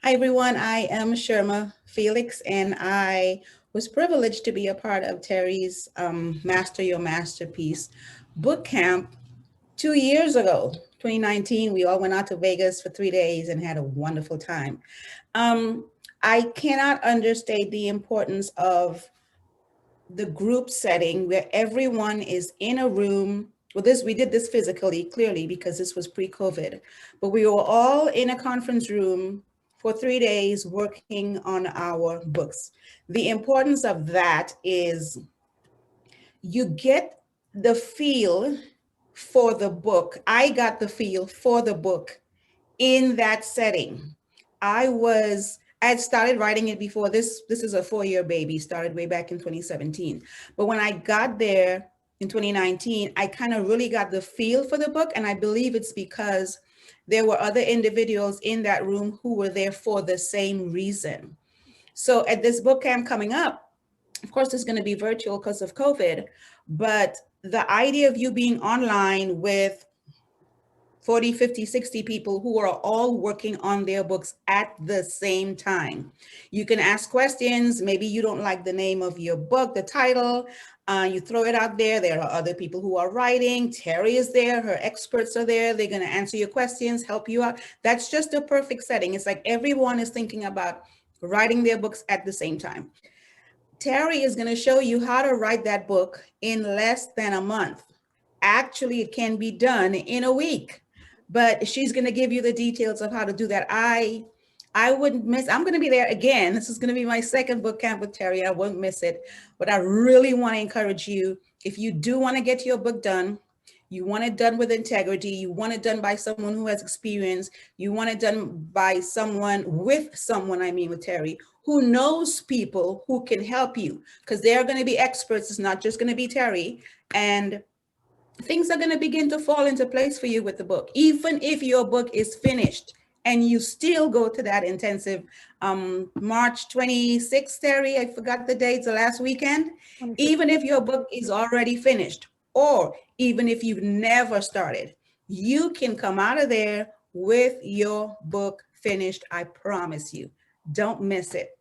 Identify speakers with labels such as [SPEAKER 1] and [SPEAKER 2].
[SPEAKER 1] Hi, everyone. I am Sherma Felix, and I was privileged to be a part of Terry's Master Your Masterpiece book camp 2 years ago, 2019. We all went out to Vegas for 3 days and had a wonderful time. Um, I cannot understate the importance of the group setting where everyone is in a room. Well, we did this physically, clearly, because this was pre-COVID, but we were all in a conference room for 3 days working on our books. The importance of that is you get the feel for the book. I got the feel for the book in that setting. I had started writing it before this. This is a 4-year baby, started way back in 2017. But when I got there in 2019, I kind of really got the feel for the book. And I believe it's because there were other individuals in that room who were there for the same reason. So at this book camp coming up, of course, it's going to be virtual because of COVID, but the idea of you being online with 40, 50, 60 people who are all working on their books at the same time. You can ask questions. Maybe you don't like the name of your book, the title. You throw it out there. There are other people who are writing. Terry is there. Her experts are there. They're going to answer your questions, help you out. That's just a perfect setting. It's like everyone is thinking about writing their books at the same time. Terry is going to show you how to write that book in less than a month. Actually, it can be done in a week, but she's going to give you the details of how to do that. I wouldn't miss. I'm going to be there again. This is going to be my second book camp with Terry. I won't miss it. But I really want to encourage you, if you do want to get your book done, you want it done with integrity, you want it done by someone who has experience, you want it done by someone with someone, I mean with Terry, who knows people who can help you, because they're going to be experts. It's not just going to be Terry. And things are going to begin to fall into place for you with the book. Even if your book is finished and you still go to that intensive March 26th, Terry, I forgot the dates, the last weekend. Even if your book is already finished, or even if you've never started, you can come out of there with your book finished. I promise you. Don't miss it.